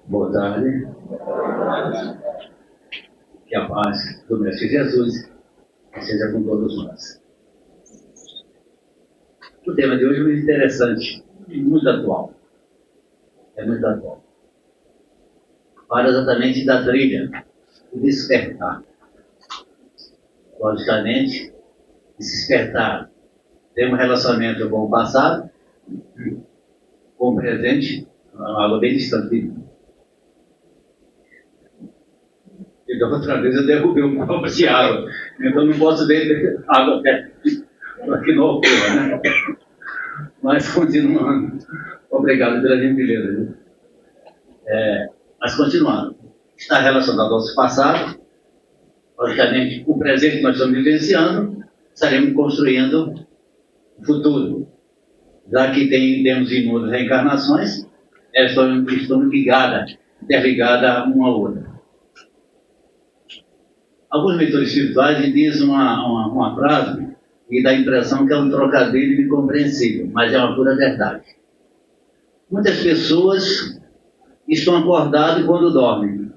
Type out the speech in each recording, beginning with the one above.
Boa tarde. Que a paz do Mestre Jesus seja com todos nós. O tema de hoje é muito interessante e muito atual. É muito atual. Fala exatamente da trilha, o despertar. Logicamente, despertar tem um relacionamento com o passado, com o presente, algo bem distante. E da outra vez eu derrubei um copo de água, então não posso beber água para que não ocorra, né? Mas continuando, obrigado pela gentileza. Mas continuando, está relacionado ao passado, logicamente o presente que nós estamos vivenciando, estaremos construindo o futuro. Já que temos inúmeras reencarnações, elas estão interligadas uma à outra. Alguns mentores espirituais dizem uma frase que dá a impressão que é um trocadilho incompreensível, mas é uma pura verdade. Muitas pessoas estão acordadas quando dormem.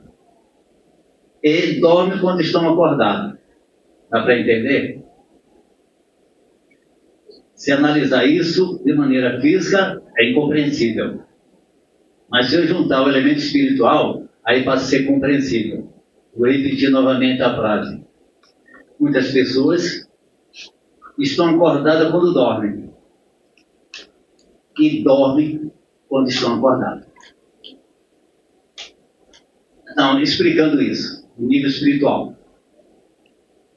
E dormem quando estão acordados. Dá para entender? Se analisar isso de maneira física, é incompreensível. Mas se eu juntar o elemento espiritual, aí passa a ser compreensível. Vou repetir novamente a frase. Muitas pessoas estão acordadas quando dormem. E dormem quando estão acordadas. Então, explicando isso, no nível espiritual.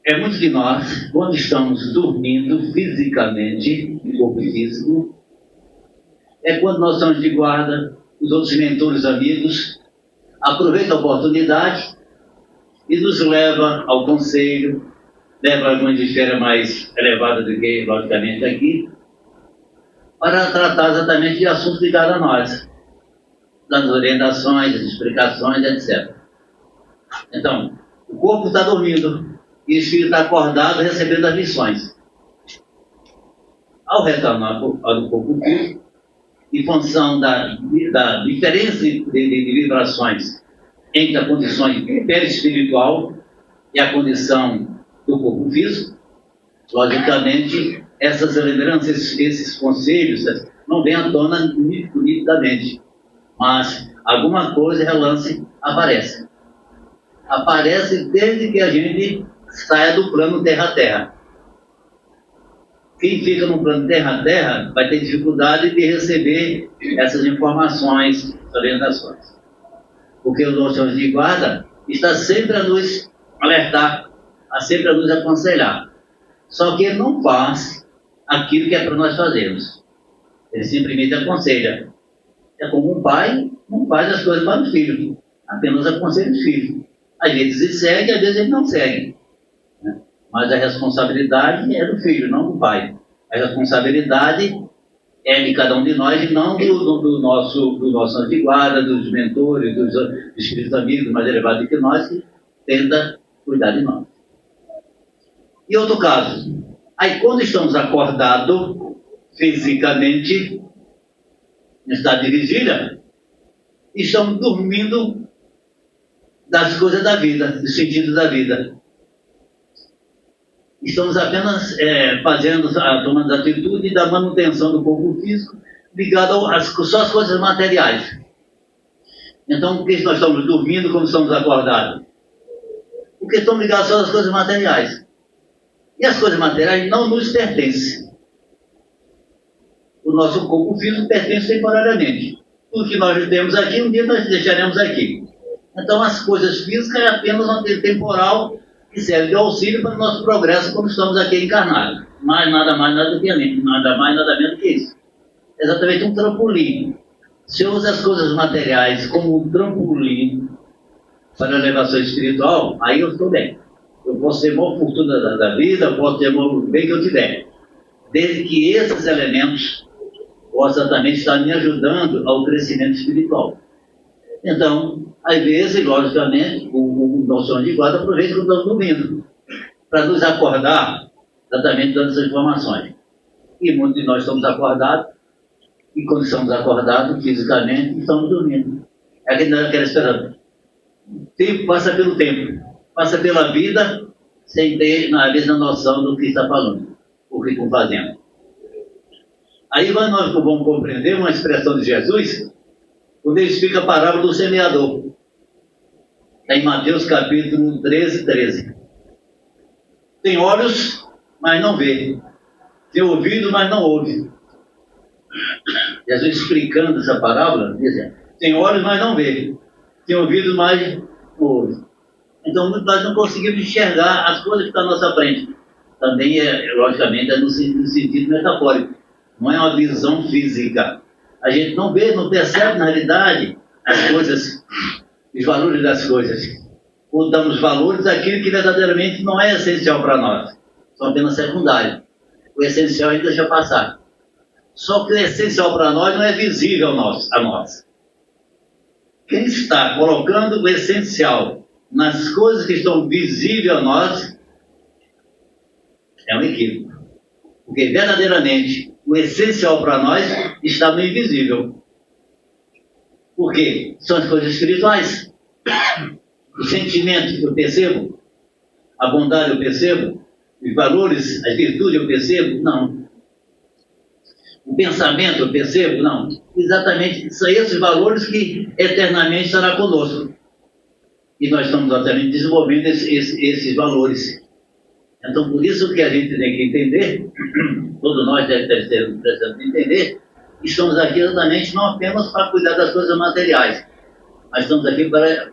É muito de nós, quando estamos dormindo fisicamente, no corpo físico, é quando nós estamos de guarda, os outros mentores amigos aproveitam a oportunidade e nos leva ao conselho, leva a alguma esfera mais elevada do que, logicamente, aqui, para tratar exatamente de assuntos ligados a nós, das orientações, das explicações, etc. Então, o corpo está dormindo e o espírito está acordado recebendo as lições. Ao retornar ao corpo físico, em função da diferença de vibrações entre a condição perispiritual e a condição do corpo físico, logicamente, essas lembranças, esses conselhos, não vêm à tona nitidamente, mas alguma coisa, relance, aparece. Aparece desde que a gente saia do plano terra-terra. Quem fica no plano terra-terra vai ter dificuldade de receber essas informações, orientações. Porque o nosso anjo de guarda está sempre a nos alertar, sempre a nos aconselhar. Só que ele não faz aquilo que é para nós fazermos. Ele simplesmente aconselha. É como um pai não faz as coisas para os filhos, apenas aconselha os filhos. Às vezes ele segue, às vezes ele não segue. Mas a responsabilidade é do filho, não do pai. A responsabilidade é de cada um de nós e não do nosso anjo de guarda, dos mentores, dos espíritos amigos mais elevados que nós, que tenta cuidar de nós. E outro caso, aí quando estamos acordados fisicamente, em estado de vigília, estamos dormindo das coisas da vida, dos sentidos da vida. Estamos apenas tomando atitude da manutenção do corpo físico ligado só às coisas materiais. Então, por que nós estamos dormindo quando estamos acordados? Porque estamos ligados só às coisas materiais. E as coisas materiais não nos pertencem. O nosso corpo físico pertence temporariamente. Tudo que nós temos aqui, um dia nós deixaremos aqui. Então, as coisas físicas é apenas uma temporal que serve de auxílio para o nosso progresso quando estamos aqui encarnados. Mas nada mais, nada menos que isso. É exatamente um trampolim. Se eu uso as coisas materiais como um trampolim para a elevação espiritual, aí eu estou bem. Eu posso ter maior fortuna da vida, eu posso ter o bem que eu tiver. Desde que esses elementos possam também estar me ajudando ao crescimento espiritual. Então, às vezes, logicamente, o nosso anjo de guarda aproveita quando estamos dormindo, para nos acordar, exatamente dando essas informações. E muitos de nós estamos acordados, e quando estamos acordados fisicamente, estamos dormindo. É aquela esperança. O tempo passa pelo tempo, passa pela vida, sem ter, às vezes, a noção do que está falando, o que estão fazendo. Aí nós vamos compreender uma expressão de Jesus, quando ele explica a parábola do semeador. Está em Mateus capítulo 13, 13. Tem olhos, mas não vê. Tem ouvido, mas não ouve. Jesus explicando essa parábola, dizendo, tem olhos, mas não vê. Tem ouvido, mas não ouve. Então, nós não conseguimos enxergar as coisas que estão à nossa frente. Também, logicamente, é no sentido metafórico. Não é uma visão física. A gente não vê, não percebe, na realidade, as coisas, os valores das coisas. Ou damos valores àquilo que verdadeiramente não é essencial para nós. São apenas secundários. O essencial a gente deixa passar. Só que o essencial para nós não é visível a nós. Quem está colocando o essencial nas coisas que estão visíveis a nós é um equívoco. Porque verdadeiramente o essencial para nós está no invisível. Por quê? São as coisas espirituais. O sentimento eu percebo, a bondade eu percebo, os valores, as virtudes eu percebo? Não. O pensamento eu percebo? Não. Exatamente, são esses valores que eternamente estará conosco. E nós estamos exatamente desenvolvendo esses valores. Então, por isso que a gente tem que entender, todos nós devemos precisamos entender, estamos aqui exatamente não apenas para cuidar das coisas materiais, mas estamos aqui para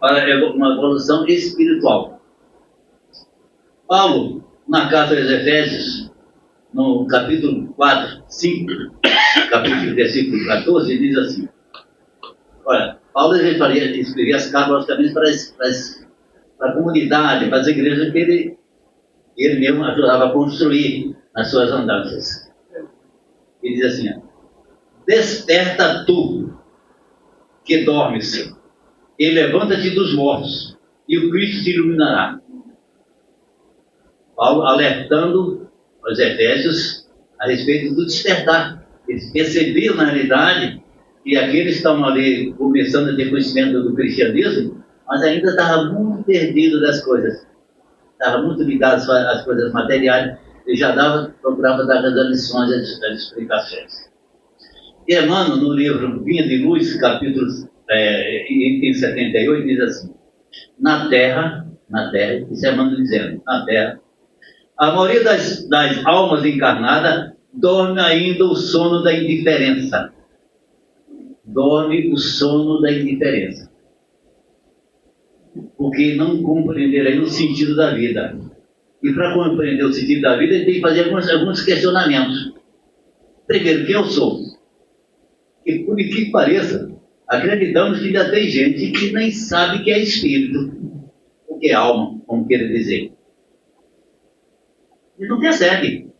uma evolução espiritual. Paulo, na carta aos Efésios, no capítulo 4, 5, capítulo versículo 14, diz assim, olha, Paulo escrevia as cartas logicamente para a comunidade, para as igrejas que ele mesmo ajudava a construir as suas andanças. Ele diz assim, desperta tu, que dormes, e levanta-te dos mortos, e o Cristo te iluminará. Paulo alertando aos Efésios a respeito do despertar. Eles percebiam, na realidade, que aqueles que estavam ali começando a ter conhecimento do cristianismo, mas ainda estavam muito perdidos das coisas. Estavam muito ligados às coisas materiais e já procurava dar as lições, as explicações. E Emmanuel, no livro Vinha de Luz, capítulo item 78, diz assim, na terra, isso é Emmanuel dizendo, na terra, a maioria das almas encarnadas dorme ainda o sono da indiferença. Dorme o sono da indiferença. Porque não compreenderam ainda o sentido da vida. E para compreender o sentido da vida, ele tem que fazer alguns questionamentos. Primeiro, quem eu sou? E por que pareça, acreditamos que ainda tem gente que nem sabe que é espírito, o que é alma, como queira dizer. Ele não percebe.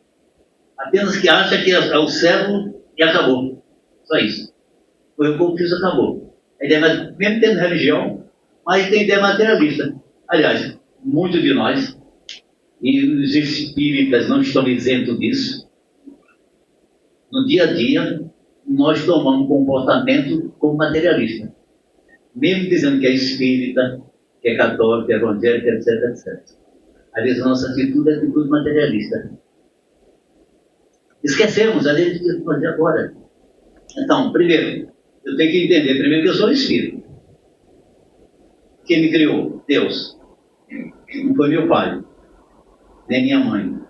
Apenas que acha que é o cérebro e acabou. Só isso. Foi o que eu fiz, acabou. A ideia, mesmo tendo religião, mas tem ideia materialista. Aliás, muitos de nós, e os espíritas não estão isentos disso, no dia a dia, nós tomamos comportamento como materialista. Mesmo dizendo que é espírita, que é católico, que é evangélico, etc, etc. Às vezes a nossa atitude é atitude materialista. Esquecemos, às vezes, de fazer agora. Então, primeiro, eu tenho que entender primeiro que eu sou espírito. Quem me criou? Deus. Não foi meu pai, nem minha mãe.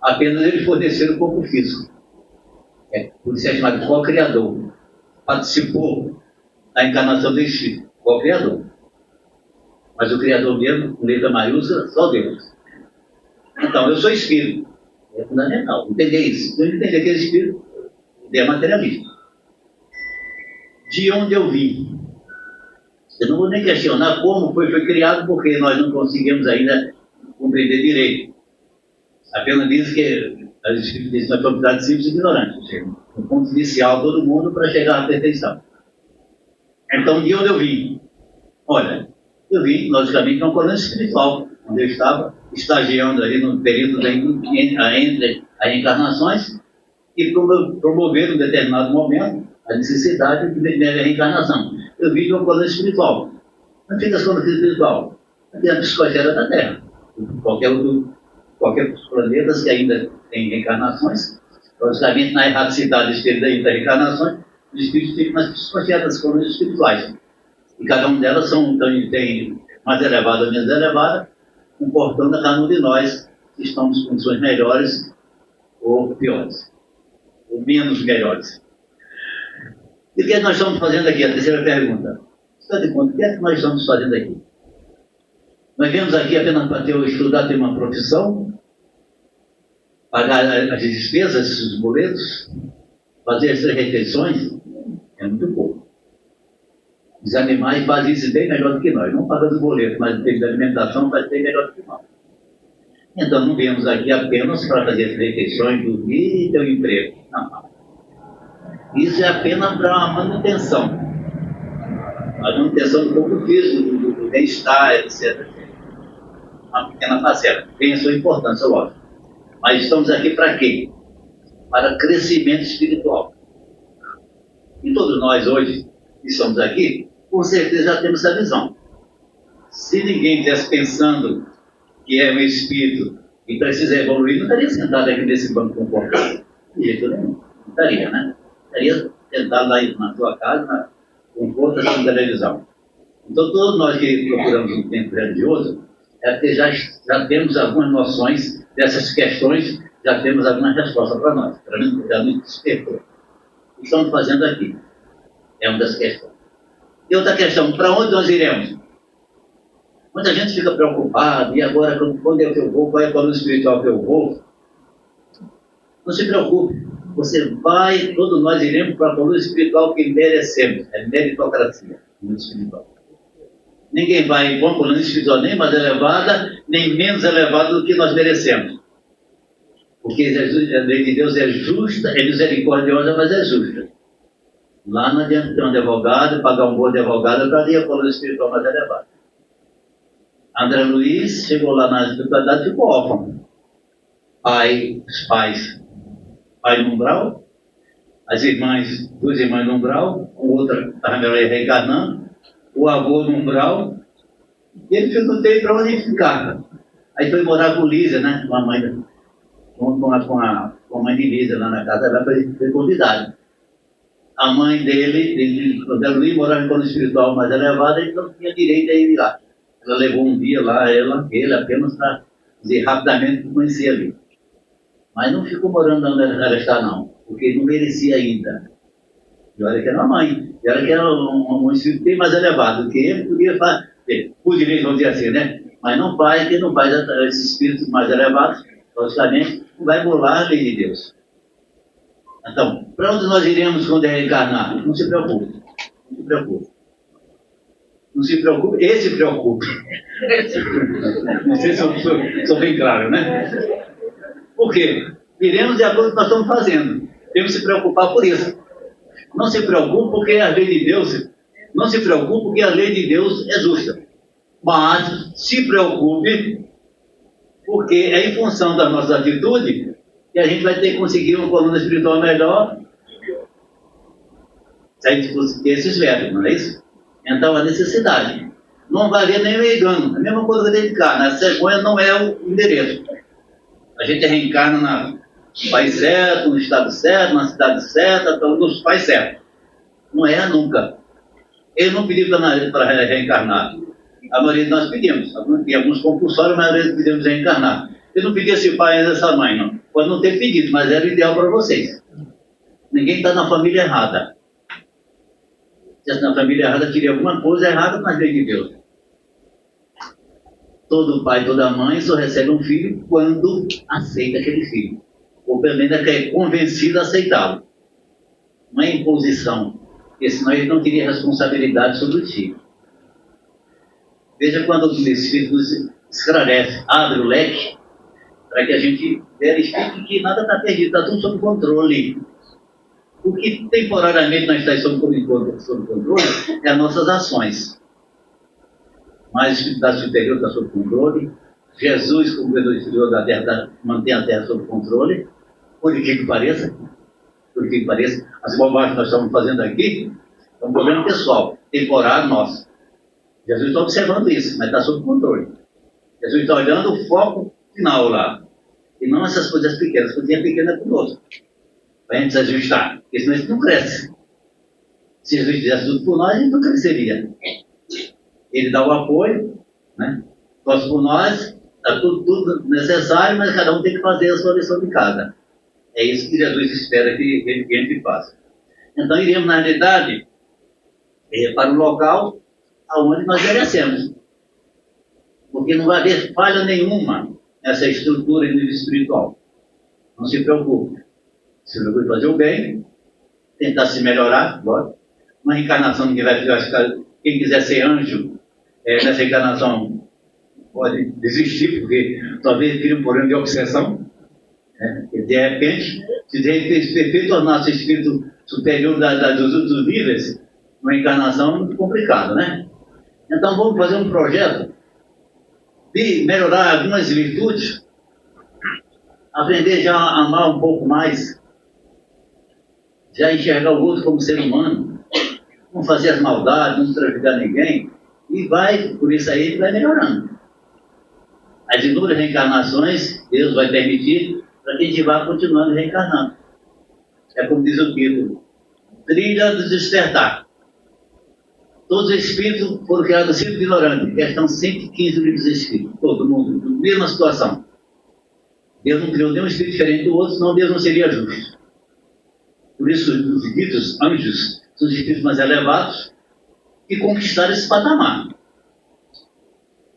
Apenas ele forneceu o corpo físico. Por isso é chamado co-criador. Participou da encarnação do espírito. Co-criador. Mas o criador mesmo, com letra maiúscula, só Deus. Então, eu sou espírito. É fundamental entender isso. Eu entender que é espírito é materialista. De onde eu vim? Eu não vou nem questionar como foi criado, porque nós não conseguimos ainda compreender direito. Apenas diz que as espíritas são propriedades simples e ignorantes. Ou seja, um ponto inicial todo mundo para chegar à perfeição. Então, de onde eu vim? Olha, eu vim, logicamente, de uma colônia espiritual, onde eu estava estagiando ali no período entre as encarnações, e promoveram em um determinado momento a necessidade de reencarnação. Eu vi de uma coluna espiritual. Não fica as colunas espiritual. Aqui é a psicosfera da Terra. Qualquer planetas que ainda tem reencarnações, logicamente na erraticidade do espírito ainda tem reencarnações, os espíritos ficam nas psicosferas, das colunas espirituais. E cada uma delas tem mais elevada ou menos elevada, comportando a cada um de nós que estamos em condições melhores ou piores, ou menos melhores. E o que é que nós estamos fazendo aqui? A terceira pergunta. Você está de conta, o que é que nós estamos fazendo aqui? Nós viemos aqui apenas para estudar, ter uma profissão, pagar as despesas, os boletos, fazer as refeições, é muito pouco. Os animais fazem isso bem melhor do que nós, não pagando boleto, mas tem de alimentação faz bem melhor do que nós. Então não viemos aqui apenas para fazer as refeições, dormir e ter um emprego. Não. Isso é apenas para a manutenção do corpo físico, do bem-estar, etc. Uma pequena parcela, tem a sua importância, lógico. Mas estamos aqui para quê? Para crescimento espiritual. E todos nós hoje, que estamos aqui, com certeza já temos essa visão. Se ninguém estivesse pensando que é um espírito e precisa evoluir, não estaria sentado aqui nesse banco confortável. De jeito nenhum. Não estaria, né? Estaria sentado aí na sua casa, na conforto da televisão. Então, todos nós que procuramos um tempo religioso, é porque já temos algumas noções dessas questões, já temos algumas respostas para nós. Para mim, já nos despertou. O que estamos fazendo aqui é uma das questões. E outra questão, para onde nós iremos? Muita gente fica preocupada, e agora, quando é que eu vou? Qual é a coluna espiritual que eu vou? Não se preocupe, você vai, todos nós iremos para a coluna espiritual que merecemos, é meritocracia, coluna espiritual. Ninguém vai para uma coluna espiritual nem mais elevada, nem menos elevada do que nós merecemos. Porque a lei de Deus é justa, é misericordiosa, mas é justa. Lá não adianta ter um advogado, pagar um bom advogado para ir a coluna espiritual mais elevada. André Luiz chegou lá na espiritualidade e ficou órfão. Os pais, pai no umbral, as irmãs, duas irmãs no umbral, a outra estava reencarnando, o avô no umbral, e ele não tem para onde ficar. Aí foi morar com Lísia, né? Com a mãe, com a mãe de Lísia lá na casa, ela foi convidada. A mãe dele, André Luiz, morava em plano espiritual mais elevado, ele não tinha direito a ir lá. Ela levou um dia lá, ele apenas para dizer rapidamente que conhecia ali. Mas não ficou morando onde ela está, não, porque não merecia ainda. E olha que era uma mãe, e olha que era um espírito bem mais elevado, que ele podia fazer, por direito, vamos dizer assim, né? Mas não faz, que não faz esses espíritos mais elevados, logicamente, não vai burlar a lei de Deus. Então, para onde nós iremos quando reencarnar? Não se preocupe, não se preocupe. Não se preocupe, e se preocupe. Não sei se eu sou bem claro, né? Por quê? Iremos de acordo com o que nós estamos fazendo. Temos que se preocupar por isso. Não se preocupe porque a lei de Deus, não se preocupe porque a lei de Deus é justa. Mas se preocupe porque é em função da nossa atitude que a gente vai ter que conseguir uma coluna espiritual melhor se a gente conseguir esses verbos, não é isso? Então, a necessidade. Não varia nem o engano. A mesma coisa que reencarna. A cegonha não é o endereço. A gente reencarna no país certo, no estado certo, na cidade certa, nos pais certos. Não é nunca. Ele não pediu para reencarnar. A maioria de nós pedimos. Tem alguns compulsórios, mas a maioria pedimos reencarnar. Ele não pedia esse pai e essa mãe, não. Pode não ter pedido, mas era ideal para vocês. Ninguém está na família errada. Se na família errada teria alguma coisa errada com a lei de Deus. Todo pai, toda mãe só recebe um filho quando aceita aquele filho. Ou pelo menos é convencido a aceitá-lo. Não é imposição, porque senão ele não teria responsabilidade sobre o filho. Veja quando o Espírito nos esclarece, abre o leque, para que a gente verifique que nada está perdido, está tudo sob controle. O que temporariamente nós estamos sob controle é as nossas ações. Mas a espiritualidade superior está sob controle. Jesus, como governo exterior da terra, mantém a terra sob controle, por que pareça. por que pareça, as bobagens que nós estamos fazendo aqui, é um problema pessoal, temporário nosso. Jesus está observando isso, mas está sob controle. Jesus está olhando o foco final lá, e não essas coisas pequenas, as coisinhas pequenas conosco, para a gente se ajustar, porque senão a gente não cresce. Se Jesus fizesse tudo por nós, a gente não cresceria. Ele dá o apoio, né? Torce por nós, está tudo necessário, mas cada um tem que fazer a sua lição de casa. É isso que Jesus espera que a gente faça. Então, iremos, na realidade, para o local aonde nós merecemos. Porque não vai haver falha nenhuma nessa estrutura de nível espiritual. Não se preocupe. Se preocupe em fazer o bem, tentar se melhorar, lógico. Uma reencarnação, ninguém vai ficar. Quem quiser ser anjo, nessa reencarnação pode desistir, porque talvez crie um problema de obsessão. De repente, se de repente tornar-se espírito superior dos outros níveis, uma encarnação muito complicada, né? Então vamos fazer um projeto de melhorar algumas virtudes, aprender já a amar um pouco mais, já enxergar o outro como ser humano, não fazer as maldades, não traficar ninguém, e vai, por isso aí, vai melhorando. As inúmeras reencarnações, Deus vai permitir para que a gente vá continuando reencarnando. É como diz o título, Trilha do Despertar. Todos os espíritos foram criados sempre ignorantes. Questão 115 livros espíritos. Todo mundo, mesma situação. Deus não criou nenhum espírito diferente do outro, senão Deus não seria justo. Por isso, os ditos anjos são os espíritos mais elevados que conquistaram esse patamar.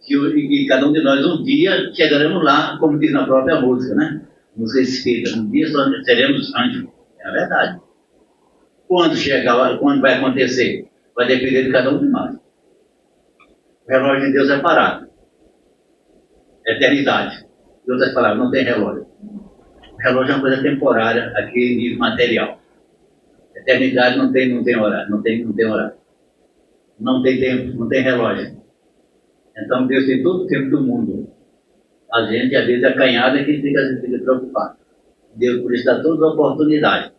E cada um de nós um dia chegaremos lá, como diz na própria música, né? Música espírita. Um dia nós seremos anjos. É a verdade. Quando chegar, quando vai acontecer? Vai depender de cada um de nós. O relógio de Deus é parado. Eternidade. Em outras palavras, não tem relógio. O relógio é uma coisa temporária aqui em nível material. Eternidade não tem horário. Não tem horário. Não tem tempo, não tem relógio. Então Deus tem todo o tempo do mundo. A gente, às vezes, é acanhada que fica preocupado. Deus, por isso, dá toda a oportunidade.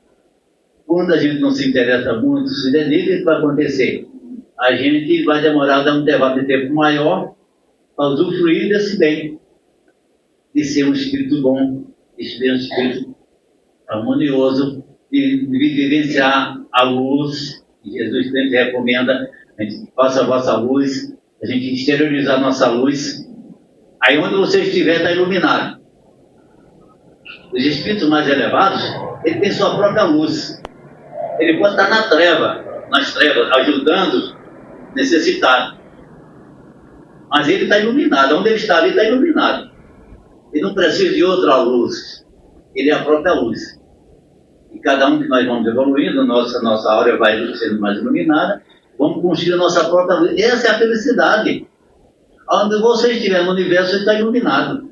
Quando a gente não se interessa muito, se dedica, o que vai acontecer? A gente vai demorar a dar um intervalo de tempo maior para usufruir desse bem, de ser um espírito bom, de ser um espírito harmonioso, de vivenciar a luz, que Jesus sempre recomenda, a gente faça a vossa luz, a gente exteriorizar a nossa luz. Aí onde você estiver está iluminado. Os espíritos mais elevados, ele tem sua própria luz. Ele pode estar nas trevas, ajudando os necessitados. Mas ele está iluminado. Onde ele está ali está iluminado. Ele não precisa de outra luz. Ele é a própria luz. E cada um que nós vamos evoluindo, nossa aura vai sendo mais iluminada, vamos construir a nossa própria luz. Essa é a felicidade. Onde você estiver no universo, você está iluminado.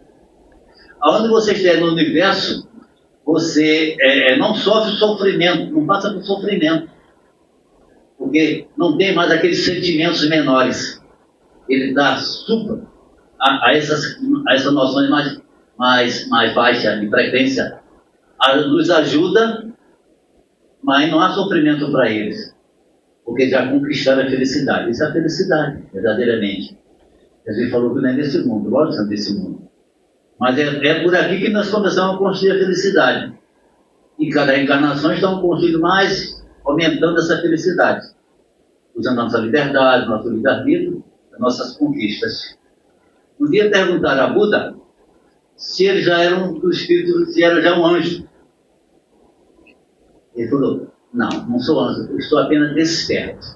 Onde você estiver no universo, você não sofre sofrimento, não passa por sofrimento. Porque não tem mais aqueles sentimentos menores. Ele dá supra a essas noções mais baixas de frequência. Nos ajuda, mas não há sofrimento para eles. Porque já conquistaram a felicidade. Isso é a felicidade, verdadeiramente. Jesus falou que não é desse mundo, lógico que não é desse mundo. Mas é por aqui que nós começamos a construir a felicidade. E cada reencarnação estamos construindo mais, aumentando essa felicidade. Usando a nossa liberdade, nosso livre-arbítrio, as nossas conquistas. Um dia perguntaram a Buda se ele já era um espírito, se era já um anjo. Ele falou, não sou anjo, eu estou apenas desperto.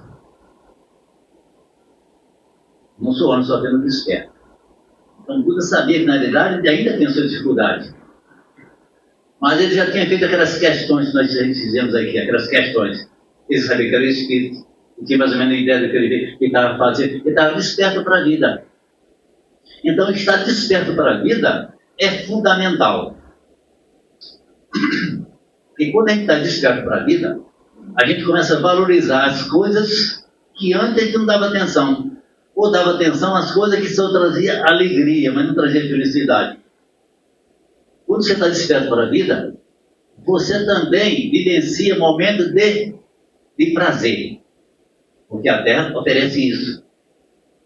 Não sou anjo, sou apenas desperto. Então Buda sabia que, na verdade, ele ainda tem a sua dificuldade. Mas ele já tinha feito aquelas questões que nós fizemos aqui, aquelas questões. Ele sabia que era o espírito, e tinha mais ou menos a ideia do que ele estava fazendo. Ele estava desperto para a vida. Então, estar desperto para a vida é fundamental. Porque quando a gente está desperto para a vida, a gente começa a valorizar as coisas que antes a gente não dava atenção. Ou dava atenção às coisas que só traziam alegria, mas não trazia felicidade. Quando você está desperto para a vida, você também vivencia momentos de prazer, porque a Terra oferece isso.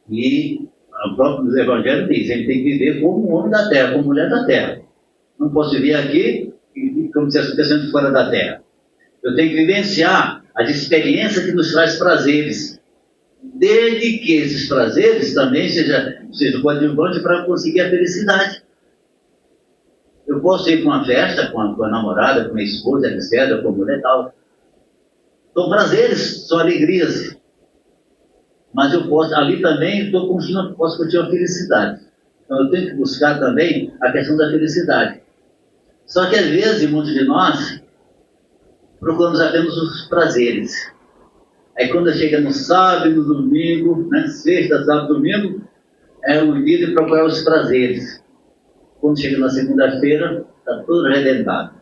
E o próprio Evangelho diz, ele tem que viver como um homem da Terra, como mulher da Terra. Não posso vir aqui como se estivesse pensando fora da Terra. Eu tenho que vivenciar as experiências que nos traz prazeres, desde que esses prazeres também sejam coadjuvantes para conseguir a felicidade. Eu posso ir para uma festa com a namorada, com a esposa, etc., com a mulher e tal. São prazeres, são alegrias. Mas eu posso, ali também, posso curtir a felicidade. Então eu tenho que buscar também a questão da felicidade. Só que às vezes, muitos de nós, procuramos apenas os prazeres. Aí quando chega no sábado, no domingo, né, sexta, sábado, domingo, é o dia de procurar os prazeres. Quando chega na segunda-feira, está tudo arrebentado.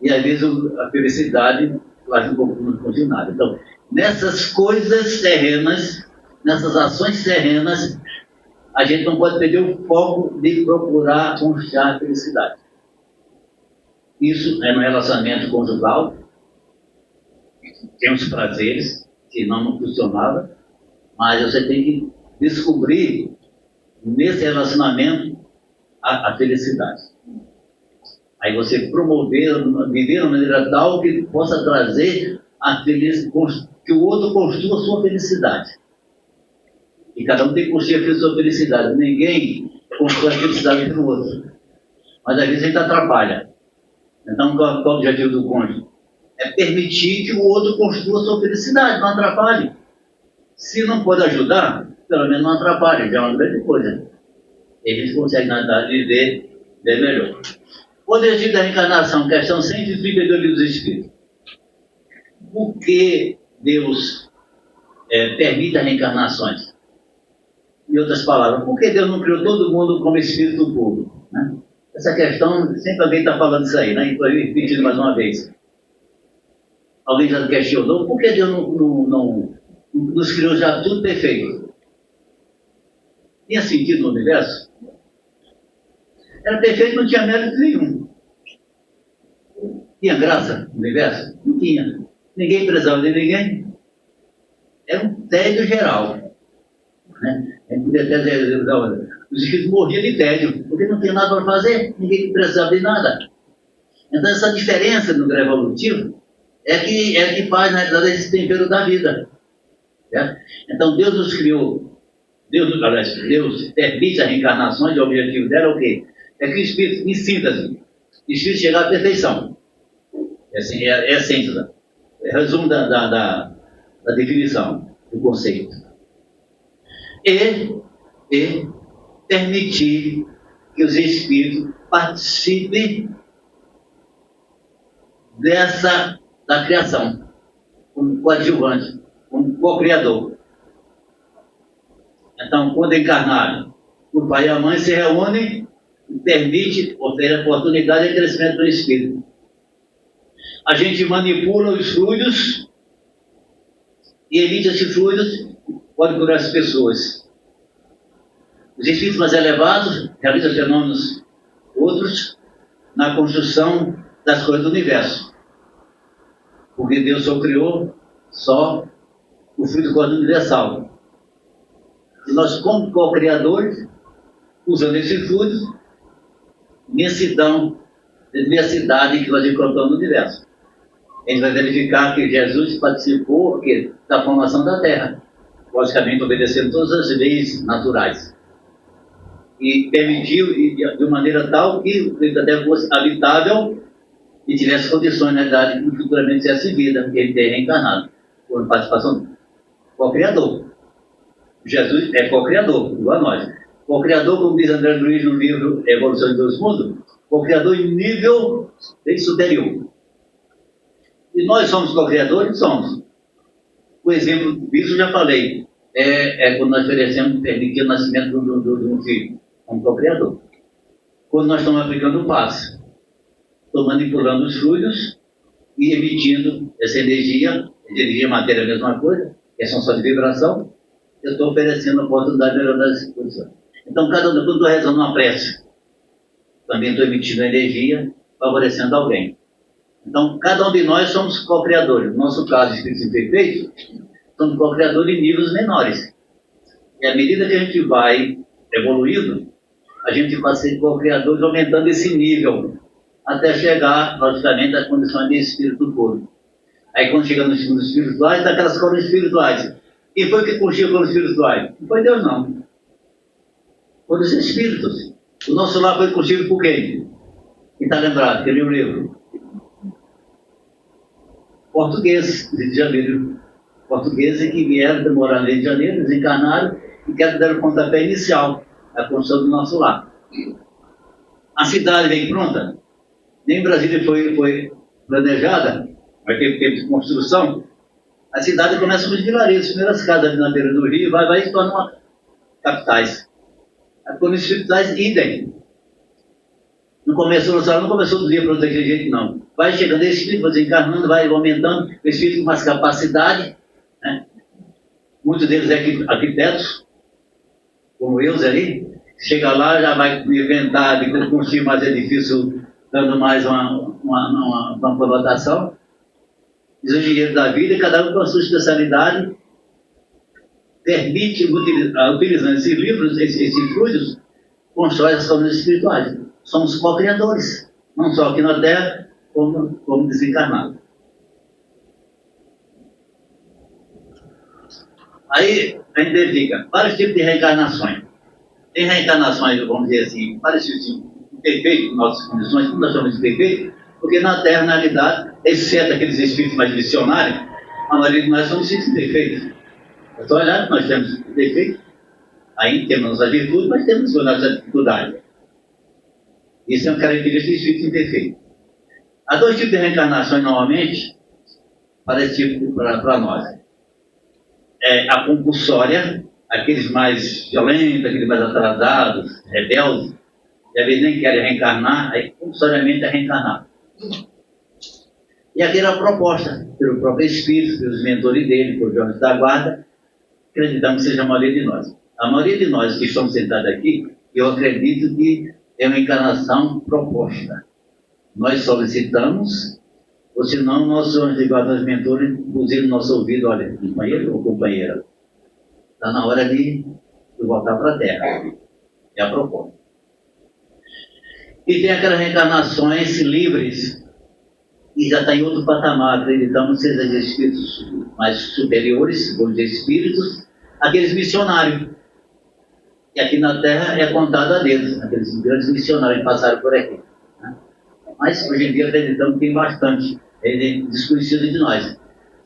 E às vezes a felicidade quase um pouco não de nada. Então, nessas coisas terrenas, nessas ações terrenas, a gente não pode perder o foco de procurar conquistar a felicidade. Isso é no relacionamento conjugal. Tem os prazeres, que não funcionava, mas você tem que descobrir nesse relacionamento a felicidade. Aí você promover, viver de uma maneira tal que possa trazer a felicidade, que o outro construa a sua felicidade. E cada um tem que construir a sua felicidade. Ninguém constrói a felicidade do outro. Mas às vezes a gente atrapalha. Então, qual é o objetivo do cônjuge? É permitir que o outro construa a sua felicidade, não atrapalhe. Se não pode ajudar, pelo menos não atrapalhe, já é uma grande coisa. E a gente consegue, na verdade, viver bem melhor. O objetivo da reencarnação, questão 132 do Livro dos Espíritos. Por que Deus permite as reencarnações? Em outras palavras, por que Deus não criou todo mundo como espírito puro? Né? Essa questão, sempre alguém está falando isso aí, né? Estou repetindo mais uma vez. Alguém já questionou, por que Deus não nos criou já tudo perfeito? Tinha sentido no universo? Era perfeito, não tinha mérito nenhum. Tinha graça no universo? Não tinha. Ninguém prezava de ninguém. Era um tédio geral. Né? A gente podia até dizer, os espíritos morriam de tédio, porque não tinha nada para fazer, ninguém precisava de nada. Então essa diferença no grau evolutivo é que faz, na realidade, esse tempero da vida. Certo? Então Deus nos criou, Deus permite as reencarnações, e o objetivo dela é o quê? É que o espírito, em síntese, o espírito chegar à perfeição. Assim, é a essência, é o resumo da definição, do conceito. E permitir que os espíritos participem da criação, como coadjuvante, como co-criador. Então, quando encarnado, o pai e a mãe se reúnem e permite, oferece oportunidade de crescimento do espírito. A gente manipula os fluidos e emite esses fluidos, pode curar as pessoas. Os espíritos mais elevados realizam fenômenos outros na construção das coisas do universo. Porque Deus só criou só o fluido cósmico universal. E nós, como co-criadores, usando esse fluido, imensidão, diversidade que nós encontramos no universo. A gente vai verificar que Jesus participou da formação da Terra, logicamente obedecendo todas as leis naturais. E permitiu de maneira tal que o planeta Terra fosse habitável e tivesse condições, na verdade, que futuramente tivesse vida, que ele tenha reencarnado, por participação do co-criador. Jesus é co-criador, igual a nós. Co-criador, como diz André Luiz no livro Evolução de Deus Mundo, co-criador em nível bem superior. E nós somos co-criadores? Somos. O exemplo disso eu já falei. Quando nós oferecemos permitir o nascimento de um filho, como co-criador. Quando nós estamos aplicando o passe, estou manipulando os fluidos e emitindo essa energia matéria é a mesma coisa, são só de vibração, eu estou oferecendo a oportunidade de melhorar as condições. Então, quando eu estou rezando uma prece, também estou emitindo energia favorecendo alguém. Então, cada um de nós somos co-criadores. No nosso caso, espíritos imperfeitos, somos co-criadores em níveis menores. E à medida que a gente vai evoluindo, a gente vai ser co-criadores aumentando esse nível, até chegar, logicamente, à condição de espírito puro. Aí, quando chega nos mundos espirituais, dá aquelas cores espirituais. Quem foi que curtiu cores espirituais? Não foi Deus, não. Foram os espíritos. O nosso lar foi curtido por quem? Quem está lembrado? Quem leu o livro? Portugueses, Rio de Janeiro. Portugueses que vieram morar no Rio de Janeiro, desencarnaram e que deram o pontapé inicial da construção do nosso lar. A cidade vem pronta? Nem Brasília foi planejada, vai ter tempo de construção. A cidade começa com os vilarejos, as primeiras casas ali na beira do rio, vai se tornam capitais. Quando os espirituais, idem. Não começou do dia para outro daquele jeito, não. Vai chegando esse espírito, vai desencarnando, vai aumentando, o espírito com mais capacidade, né? Muitos deles é arquitetos, como eu, ali. Chega lá, já vai inventar de construir mais edifício, dando mais uma conotação. Diz o dinheiro da vida, cada um com a sua especialidade, permite, utilizando esses livros, esses fluidos, constrói as colônias espirituais. Somos co-criadores, não só aqui na Terra, como desencarnados. Aí a gente verifica vários tipos de reencarnações. Tem reencarnações, vamos dizer assim, parecidas com perfeito, em nossas condições, como nós somos perfeitos, porque na Terra, na realidade, exceto aqueles espíritos mais missionários, a maioria de nós somos espíritos perfeitos. É só olhar que nós temos defeitos, aí temos nossas virtudes, mas temos nossas dificuldades. Isso é uma característica do espírito imperfeito. Há dois tipos de reencarnações, normalmente, para esse tipo, para nós. É a compulsória, aqueles mais violentos, aqueles mais atrasados, rebeldes, que às vezes nem querem reencarnar, aí compulsoriamente é reencarnar. E aquela proposta pelo próprio espírito, pelos mentores dele, por Jorge da Guarda, acreditamos que seja a maioria de nós. A maioria de nós que estamos sentados aqui, eu acredito que é uma encarnação proposta. Nós solicitamos, ou senão nossos anjos de guarda, os mentores, inclusive no nosso ouvido, olha, companheiro ou companheira, está na hora de voltar para a Terra. É a proposta. E tem aquelas reencarnações livres, e já está em outro patamar, acreditamos que sejam de espíritos mais superiores, vamos dizer espíritos, aqueles missionários. E aqui na Terra é contado a dedos, aqueles grandes missionários que passaram por aqui. Né? Mas hoje em dia acreditamos que tem bastante, desconhecido de nós.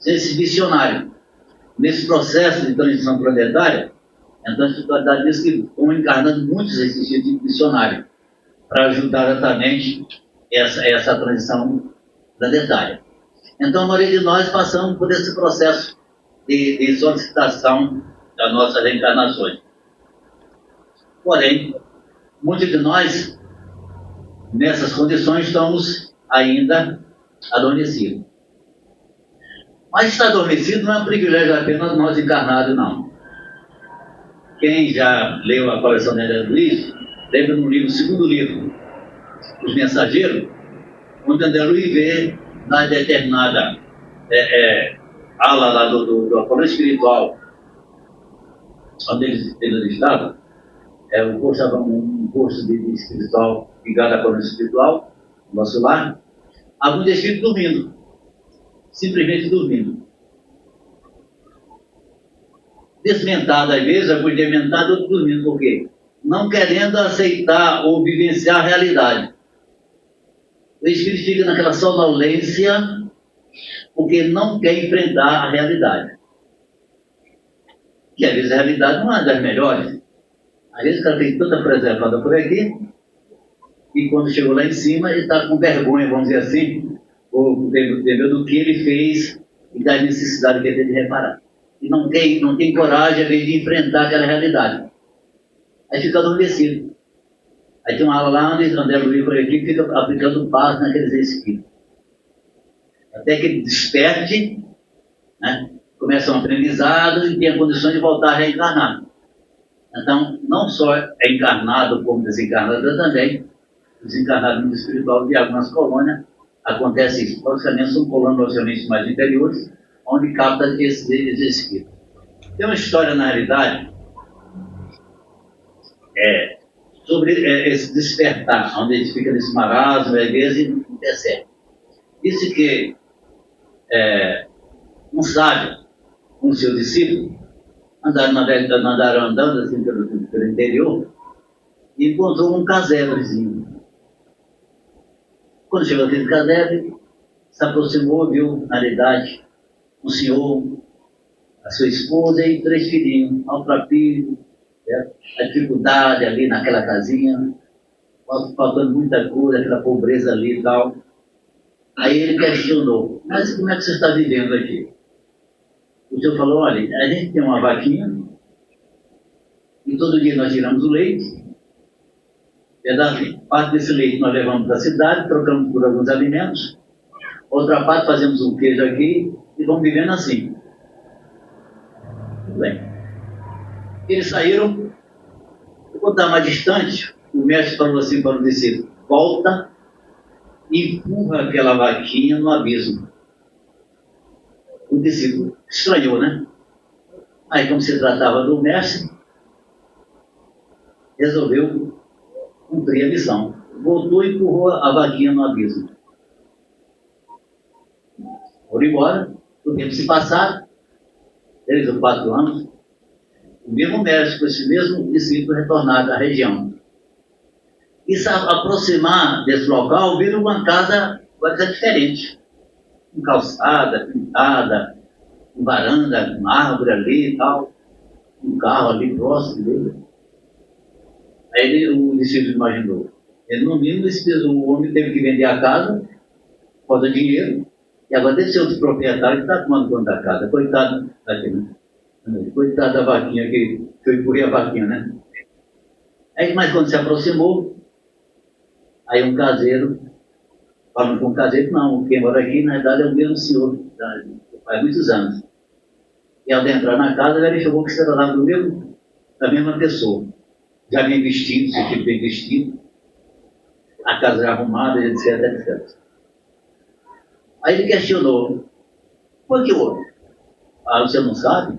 Esses missionários, nesse processo de transição planetária, então a espiritualidade diz que estão encarnando muitos desses tipos de missionários para ajudar exatamente essa transição planetária. Então a maioria de nós passamos por esse processo de solicitação das nossas reencarnações. Porém, muitos de nós, nessas condições, estamos ainda adormecidos. Mas estar adormecido não é um privilégio apenas nós encarnados, não. Quem já leu a coleção de André Luiz, lembra no livro, segundo livro, Os Mensageiros, onde André Luiz vê na determinada ala lá do colônia espiritual, onde eles estavam, um curso de espiritual ligado à colônia espiritual, nosso lar, alguns espíritos dormindo, simplesmente dormindo. Desmentado às vezes, alguns dementados, outros dormindo. Por quê? Não querendo aceitar ou vivenciar a realidade. O espírito fica naquela sonolência porque não quer enfrentar a realidade. E às vezes a realidade não é das melhores. Às vezes o cara tem tanta preservada por aqui, e quando chegou lá em cima, ele está com vergonha, vamos dizer assim, ou do que ele fez e da necessidade que ele tem de reparar. E não tem coragem, às vezes, de enfrentar aquela realidade. Aí fica adormecido. Aí tem uma aula lá onde André Luiz por aqui fica aplicando paz naqueles espíritos. Até que ele desperte, né? Começa um aprendizado e tenha condições de voltar a reencarnar. Então, não só é encarnado como desencarnado também, desencarnado no mundo espiritual, viajam nas colônias, acontece isso. Basicamente, são colônias, logicamente, mais interiores, onde capta esses espíritos. Tem uma história, na realidade, sobre esse despertar, onde ele fica nesse marasmo, às vezes, não percebe. Disse que um sábio, com seu discípulo, andaram andando assim pelo interior, e encontrou um casebrezinho. Quando chegou aquele casebre, se aproximou, viu, na realidade, um senhor, a sua esposa e 3 filhinhos, maltrapilho, a dificuldade ali naquela casinha, faltando muita coisa, aquela pobreza ali e tal. Aí ele questionou, mas como é que você está vivendo aqui? O senhor falou, olha, a gente tem uma vaquinha, e todo dia nós tiramos o leite, parte desse leite nós levamos para a cidade, trocamos por alguns alimentos, outra parte fazemos um queijo aqui e vamos vivendo assim. Tudo bem. Eles saíram, quando estava mais distante, o mestre falou assim para o discípulo, volta e empurra aquela vaquinha no abismo. O discípulo estranhou, né? Aí, como se tratava do mestre, resolveu cumprir a missão. Voltou e empurrou a vaquinha no abismo. Foram embora, o tempo se passaram, 3 ou 4 anos, o mesmo mestre com esse mesmo discípulo retornado à região. E se aproximar desse local, viram uma casa diferente. Com calçada, pintada, com varanda, com árvore ali e tal, um carro ali próximo dele. Aí o discípulo imaginou. Ele, no mínimo, o homem teve que vender a casa, falta dinheiro, e agora deve ser outro proprietário que está tomando conta da casa. Coitado daquele, né? Coitado da vaquinha, que eu empurrei a vaquinha, né? Aí, mas quando se aproximou, aí um caseiro, falando com o caseiro, não, quem mora aqui, na verdade, é o mesmo senhor, faz muitos anos. E ao entrar na casa, verificou que se tratava da mesma pessoa. Já bem vestido, seu filho bem vestido, a casa já arrumada, etc, etc. Aí ele questionou, por que houve? Ah, você não sabe?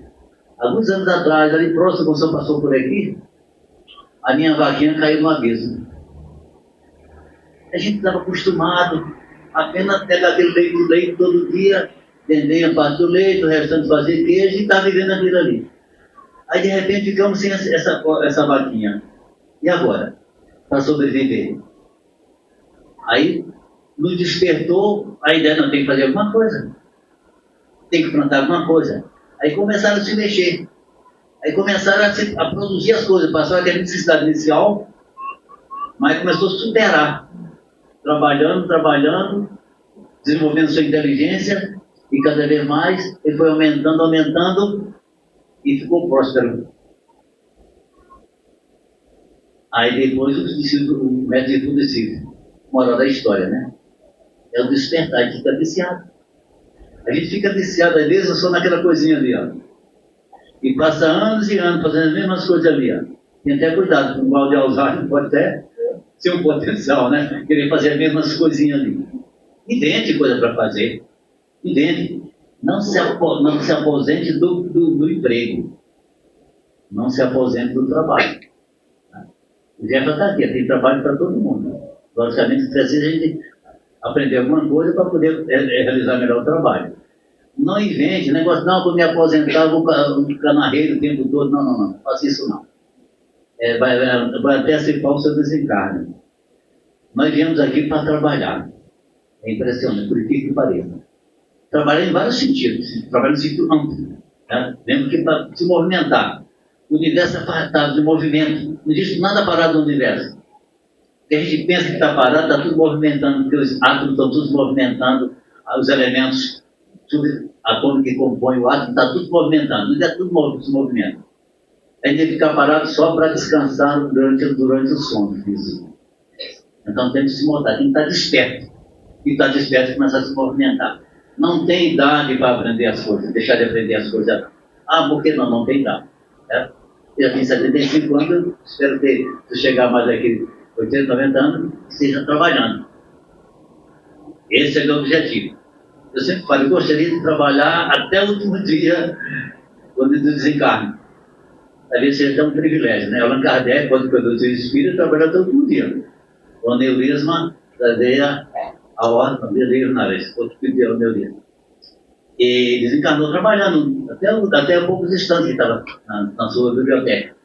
Alguns anos atrás, ali próximo, quando o senhor passou por aqui, a minha vaquinha caiu no abismo. A gente estava acostumado apenas pegar aquele leite todo dia, vender a parte do leite, o restante fazer queijo e estar vivendo aquilo ali. Aí de repente ficamos sem essa vaquinha. E agora? Para sobreviver. Aí nos despertou a ideia, não, tem que fazer alguma coisa. Tem que plantar alguma coisa. Aí começaram a se mexer. Aí começaram a produzir as coisas. Passou aquela necessidade inicial, mas começou a superar. Trabalhando, desenvolvendo sua inteligência, e cada vez mais ele foi aumentando, e ficou próspero. Aí depois o médico do discípulo, moral da história, né? É o despertar, a gente fica viciado. A gente fica viciado, às vezes, só naquela coisinha ali, ó. E passa anos e anos fazendo as mesmas coisas ali, ó. Tem até cuidado, com o mal de Alzheimer pode até ser um potencial, né? Querer fazer as mesmas coisinhas ali. Invente coisa para fazer. Invente. Não se aposente do emprego. Não se aposente do trabalho. O Jeff está aqui, tem trabalho para todo mundo. Logicamente, precisa a gente aprender alguma coisa para poder realizar melhor o trabalho. Não invente negócio, não, vou me aposentar, vou ficar na rede o tempo todo. Não faça isso não. Vai até ser falso o seu desencarne. Nós viemos aqui para trabalhar. É impressionante, por que pareça. Trabalhar em vários sentidos, trabalhar no sentido amplo. Né? Vemos que para se movimentar. O universo é parado de movimento. Não existe nada parado no universo. Porque a gente pensa que está parado, está tudo movimentando, porque os átomos estão todos movimentando, os elementos atômicos que compõem o átomo, está tudo movimentando. Não é tudo se movimenta. A gente tem que ficar parado só para descansar durante o sono físico. Então tem que se montar, tem que estar desperto. E estar desperto e começar a se movimentar. Não tem idade para aprender as coisas, deixar de aprender as coisas. Ah, por que não? Não tem idade. Eu tenho 75 anos, espero ter, se chegar mais aqui, 80, 90 anos, esteja trabalhando. Esse é o meu objetivo. Eu sempre falo, eu gostaria de trabalhar até o último dia, quando eu desencarno. Talvez seja um privilégio, né? Allan Kardec, quando produziu o espírito, trabalhou até o último dia. O aneurisma da veia aorta, outro tipo de aneurisma. E desencarnou trabalhando até poucos instantes que estava na sua biblioteca.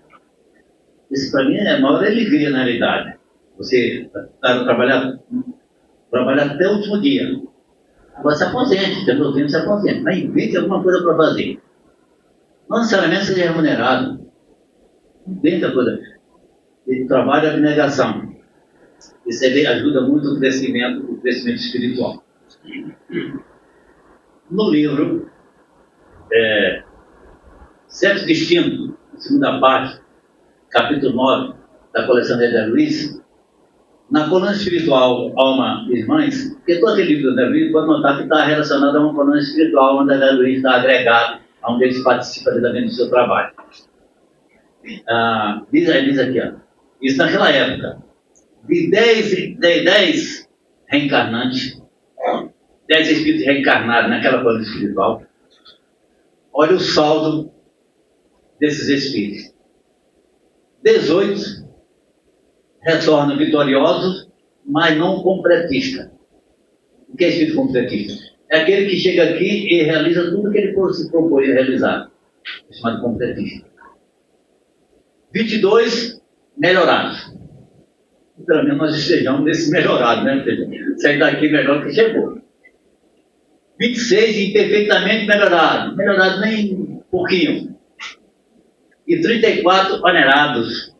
Isso para mim é a maior alegria na realidade. Você trabalhar até o último dia. Agora se aposente, tem meu tempo, se aposente. Mas invente alguma coisa para fazer. Não necessariamente seja remunerado. Invente a coisa. Ele trabalha a abnegação. Isso ajuda muito o crescimento espiritual. No livro Certo Destino, segunda parte, capítulo 9, da coleção de André Luiz, na coluna espiritual Alma e Irmãs, porque todo aquele livro do André Luiz pode notar que está relacionado a uma coluna espiritual onde André Luiz está agregado, onde eles participam diretamente do seu trabalho. Diz aqui, ó, isso naquela época, de 10 reencarnantes, 10 espíritos reencarnados naquela coluna espiritual, olha o saldo desses espíritos. 18 retornam vitoriosos, mas não completistas. O que é espírito completista? É aquele que chega aqui e realiza tudo que ele se propõe a realizar. É chamado completista. 22 melhorados. Pelo menos nós estejamos nesse melhorado, né? Sair daqui melhor que chegou. 26 imperfeitamente melhorados. Melhorados nem um pouquinho. E 34 onerados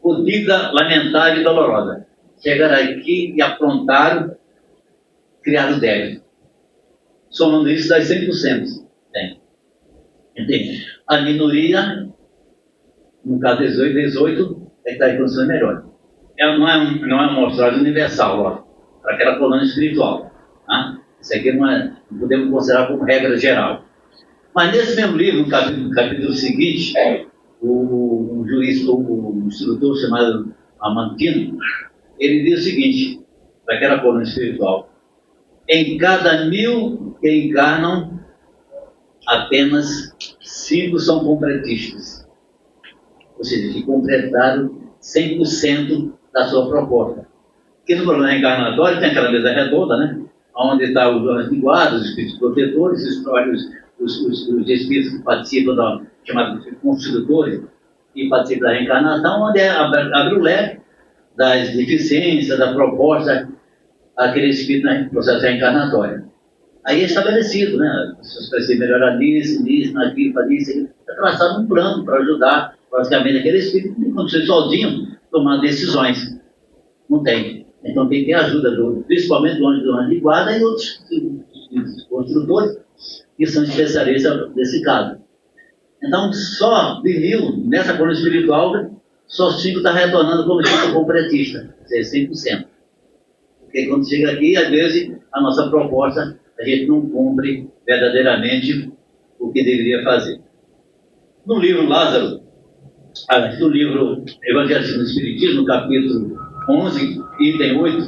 por dívida lamentável e dolorosa. Chegaram aqui e aprontaram, criaram débito. Somando isso, dá 100%. Entende? A minoria, no caso 18, é que está em condições melhores. Não é uma amostragem universal, ó, para aquela coluna espiritual. Tá? Isso aqui não podemos considerar como regra geral. Mas nesse mesmo livro, no capítulo seguinte, o juiz, o instrutor chamado Amantino, ele diz o seguinte, para aquela coluna espiritual: em cada 1000 que encarnam, apenas 5 são completistas. Ou seja, que completaram 100% da sua proposta. Porque no programa encarnatório tem aquela mesa redonda, né? Onde estão os anjos de guarda, os espíritos protetores, os espíritos que participam chamados construtores, que participam da reencarnação, onde abre o leque das deficiências, da proposta àquele espírito no processo reencarnatório. Aí é estabelecido, né? Os precisa melhorar nisso, naquilo, para isso. É traçado um plano para ajudar, praticamente, aquele espírito que, quando você sozinho, tomar decisões. Não tem. Então tem que ter ajuda, principalmente do anjo de guarda e outros construtores, que são especialistas nesse caso. Então, só de 1000, nessa coluna espiritual, só 5 está retornando como espírito completista, ou seja, 100%. Porque quando chega aqui, às vezes, a nossa proposta, a gente não cumpre verdadeiramente o que deveria fazer. No livro Lázaro, no livro Evangelho do Espiritismo, no capítulo 11, item 8,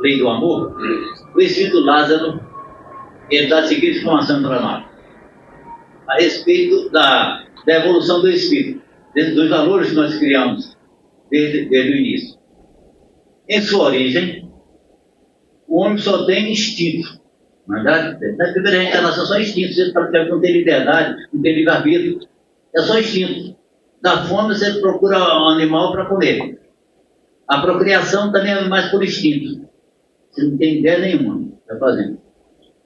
Lei do Amor, o Espírito Lázaro, ele dá a seguinte informação para nós, a respeito da evolução do Espírito, dos valores que nós criamos desde o início. Em sua origem, o homem só tem instinto. Na primeira reencarnação, só instinto. Você não tem liberdade, não tem livre-arbítrio. É só instinto. Da fome, você procura um animal para comer. A procriação também é mais por instinto. Você não tem ideia nenhuma está fazendo.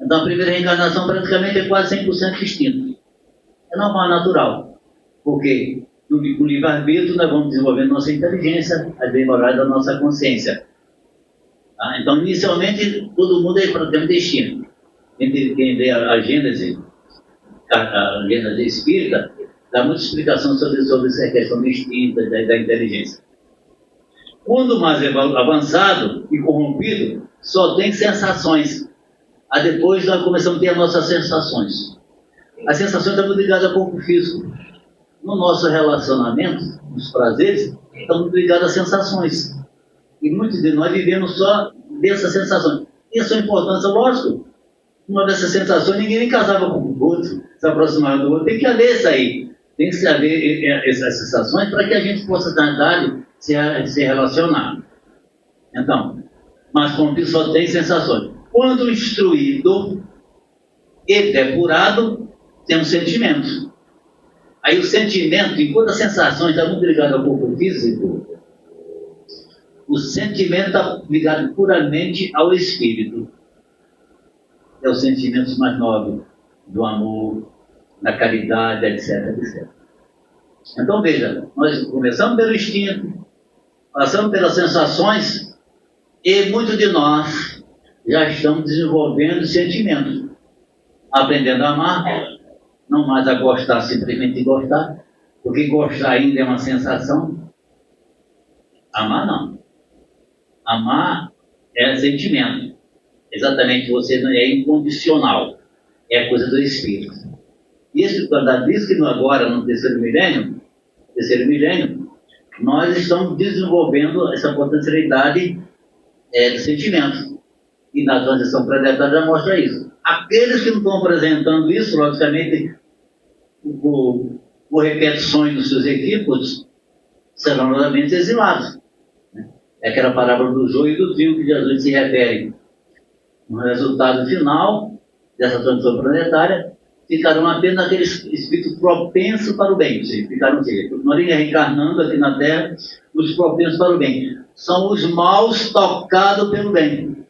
Então, a primeira reencarnação praticamente é quase 100% instinto. É normal, natural. Porque no livre-arbítrio nós vamos desenvolvendo nossa inteligência, a demorar da nossa consciência. Tá? Então, inicialmente, todo mundo é praticamente instinto. Quem lê a Gênese espírita, dá muita explicação sobre essa questão do instinto, da inteligência. Quando mais avançado e corrompido, só tem sensações. Aí depois nós começamos a ter as nossas sensações. As sensações estão muito ligadas ao corpo físico. No nosso relacionamento, nos prazeres, estão muito ligadas às sensações. E muitos de nós vivemos só dessas sensações. E a sua importância, lógico, uma dessas sensações, ninguém casava com o outro, se aproximava do outro. Tem que haver isso aí. Tem que haver essas sensações para que a gente possa, na verdade, se relacionar. Então, mas como só tem sensações. Quando instruído e depurado, temos sentimentos. Aí o sentimento, enquanto a sensação está muito ligada ao corpo físico, o sentimento está ligado puramente ao espírito. É os sentimentos mais nobres do amor, da caridade, etc, etc. Então veja, nós começamos pelo instinto, passamos pelas sensações e muitos de nós já estamos desenvolvendo sentimentos, aprendendo a amar, não mais a gostar simplesmente gostar, porque gostar ainda é uma sensação. Amar não. Amar é sentimento. Exatamente, você não é incondicional. É coisa do Espírito. E a espiritualidade diz que agora, no terceiro milênio, nós estamos desenvolvendo essa potencialidade do sentimento. E na transição planetária já mostra isso. Aqueles que não estão apresentando isso, logicamente, por repetições dos seus equipos, serão novamente exilados. É aquela parábola do joio e do trigo que Jesus se refere. No resultado final dessa transição planetária, ficarão apenas aqueles espíritos propensos para o bem. Ficaram nós reencarnando aqui na Terra, os propensos para o bem. São os maus tocados pelo bem.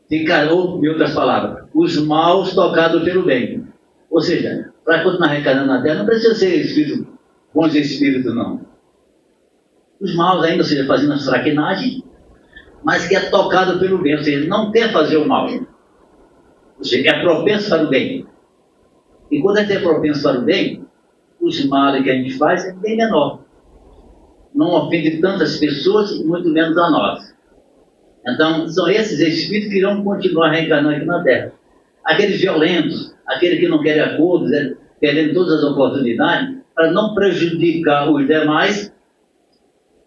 Ficarão, em outras palavras, os maus tocados pelo bem. Ou seja, para continuar reencarnando na Terra, não precisa ser espírito, bons espíritos, não. Os maus ainda, ou seja, fazendo as traquinagens, mas que é tocado pelo bem, ou seja, não quer fazer o mal. Ou seja, é propenso para o bem. E quando a gente é propenso para o bem, os males que a gente faz é bem menor. Não ofende tantas pessoas, muito menos a nós. Então, são esses espíritos que irão continuar reencarnando aqui na Terra. Aqueles violentos, aqueles que não querem acordos, querendo todas as oportunidades, para não prejudicar os demais,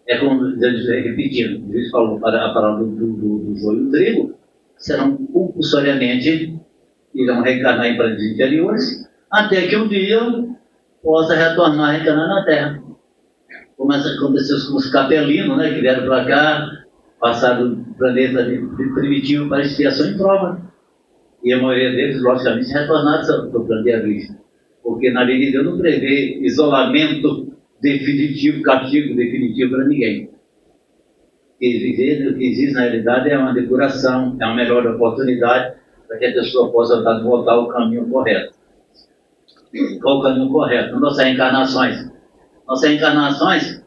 é como repetindo, o juiz falou para a palavra do joio e do trigo, serão compulsoriamente, irão reencarnar em planetas inferiores, até que um dia possa retornar a reencarnar na Terra. Como aconteceu com os capelinos, né, que vieram para cá, passaram do planeta primitivo para expiação em prova. E a maioria deles, logicamente, retornaram para o planeta virgem. Porque na lei de Deus não prevê isolamento definitivo, castigo definitivo para ninguém. O que existe na realidade é uma depuração, é uma melhor oportunidade para que a pessoa possa voltar ao caminho correto. Qual o caminho correto? Nossas reencarnações. Nossas reencarnações,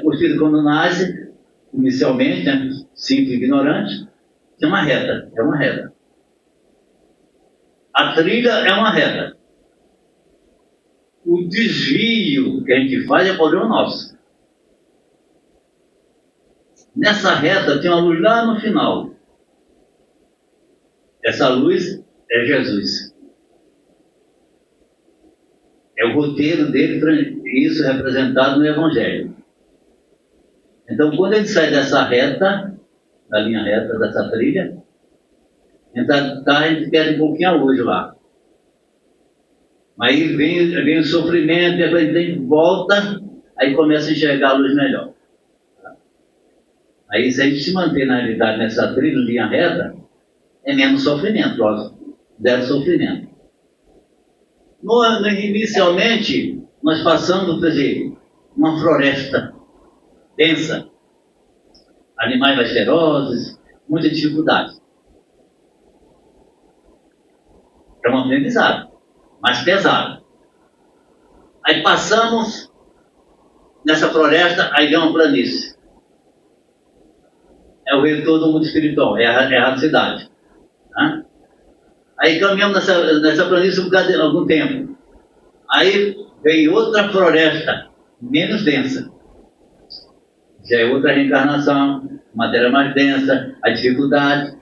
o espírito quando nasce, inicialmente, né, simples e ignorante, é uma reta, A trilha é uma reta. O desvio que a gente faz é problema nosso. Nessa reta tem uma luz lá no final. Essa luz é Jesus. É o roteiro dele, isso representado no Evangelho. Então, quando ele sai dessa reta, da linha reta, dessa trilha, então, a gente perde um pouquinho a luz lá. Aí vem o sofrimento, e a gente volta, aí começa a enxergar a luz melhor. Aí, se a gente se manter na realidade nessa trilha, linha reta, é menos sofrimento, lógico, zero sofrimento. Inicialmente, nós passamos, por exemplo, uma floresta densa, animais mais ferozes, muita dificuldade. É um aprendizado, mais pesado. Aí passamos nessa floresta, aí vem uma planície. É o retorno do mundo espiritual, é a cidade. Tá? Aí caminhamos nessa planície por algum tempo. Aí vem outra floresta, menos densa. Já é outra reencarnação, matéria mais densa, a dificuldade.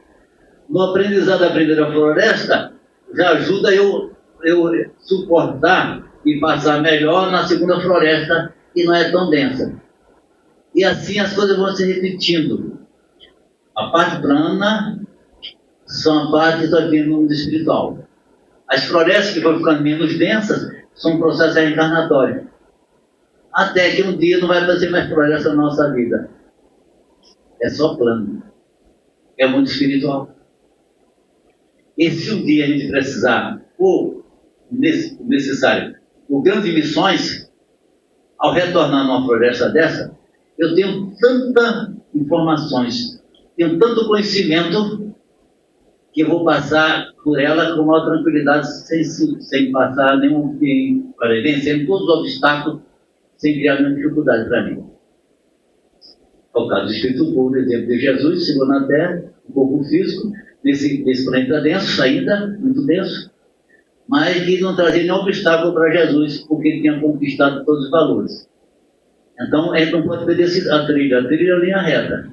No aprendizado da primeira floresta, já ajuda eu suportar e passar melhor na segunda floresta, que não é tão densa. E assim as coisas vão se repetindo. A parte prana são a parte que está vindo no mundo espiritual. As florestas que vão ficando menos densas são um processo reencarnatório. Até que um dia não vai fazer mais floresta na nossa vida. É só plano. É mundo espiritual. E se um dia a gente precisar, ou necessário, por grandes missões, ao retornar numa floresta dessa, eu tenho tantas informações, tenho tanto conhecimento, que eu vou passar por ela com maior tranquilidade, sem passar nenhum, vencendo todos os obstáculos, sem criar nenhuma dificuldade para mim. É o caso do Espírito Puro, exemplo de Jesus, chegou na Terra, um corpo físico, nesse planeta denso ainda, muito denso, mas que não trazia nenhum obstáculo para Jesus, porque ele tinha conquistado todos os valores. Então, a gente não pode perder a trilha é a linha reta.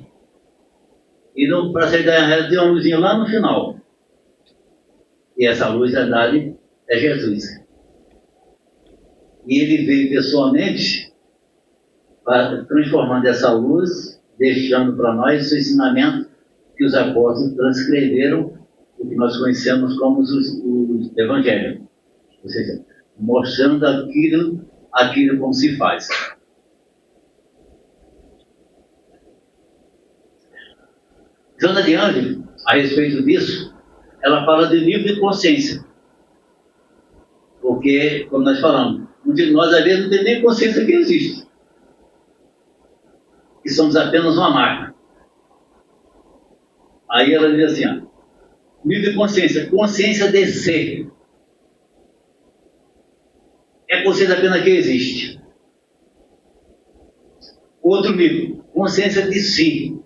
E para sair da linha reta tem uma luzinha lá no final. E essa luz, na verdade, é Jesus. E ele veio pessoalmente transformando essa luz, deixando para nós o seu ensinamento que os apóstolos transcreveram o que nós conhecemos como os evangelhos. Ou seja, mostrando aquilo como se faz. Joana de Ângeles, a respeito disso, ela fala de nível de consciência. Porque, como nós falamos, muitos de nós às vezes não tem nem consciência que existe. E somos apenas uma máquina. Aí ela diz assim, ó, nível de consciência, consciência de ser. É consciência apenas que existe. Outro nível, consciência de si.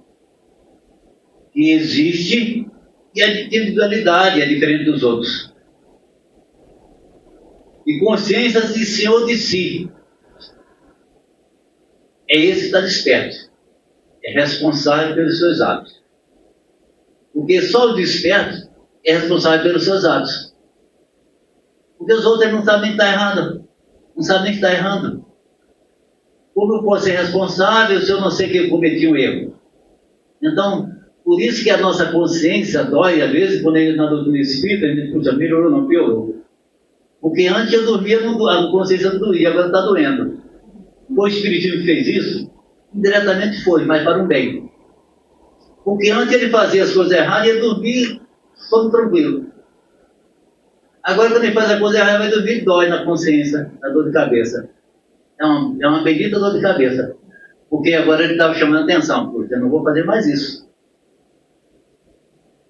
Que existe e a individualidade é diferente dos outros. E consciência de si ou de si. É esse que está desperto. É responsável pelos seus atos. Porque só o desperto é responsável pelos seus atos. Porque os outros não sabem que está errado. Não sabem que está errando. Como eu posso ser responsável se eu não sei que eu cometi um erro? Então, por isso que a nossa consciência dói, às vezes, quando a gente na doutrina espírita, a gente puxa, melhorou, não piorou. Porque antes eu dormia, a consciência não doía, agora está doendo. O Espiritismo que fez isso, indiretamente foi, mas para um bem. Porque antes ele fazia as coisas erradas, ele dormia todo tranquilo. Agora, quando ele faz a coisa errada, vai dormir, dói na consciência, na dor de cabeça. É uma bendita dor de cabeça. Porque agora ele estava chamando a atenção, porque eu não vou fazer mais isso.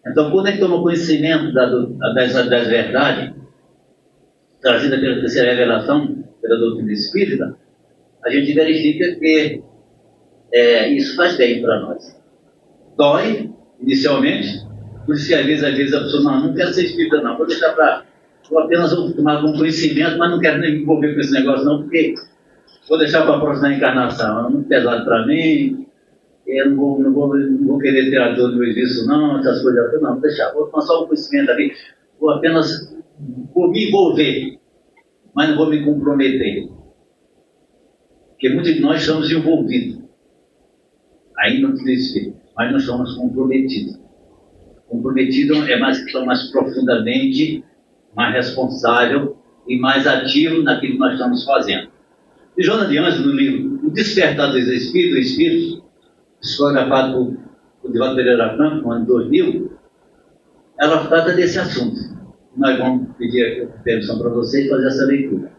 Então, quando ele toma conhecimento das verdades, trazida pela terceira revelação, pela doutrina espírita, a gente verifica que isso faz bem para nós. Dói, inicialmente, por isso que às vezes a pessoa, não quero ser espírita não, vou deixar para... Vou apenas tomar algum conhecimento, mas não quero nem me envolver com esse negócio não, porque vou deixar para a próxima encarnação, é muito pesado para mim, eu não vou querer ter a dor do serviço não, essas coisas, não, vou deixar, vou tomar só um conhecimento ali, vou me envolver, mas não vou me comprometer. Porque muitos de nós somos envolvidos, ainda não tem espírito, mas nós somos comprometidos. Comprometido é mais profundamente, mais responsável e mais ativo naquilo que nós estamos fazendo. E Joana de Ângeles, no livro O Despertar dos Espíritos, psicografado por Divaldo Pereira Franco, no ano 2000, ela trata desse assunto. Nós vamos pedir a permissão para vocês fazer essa leitura.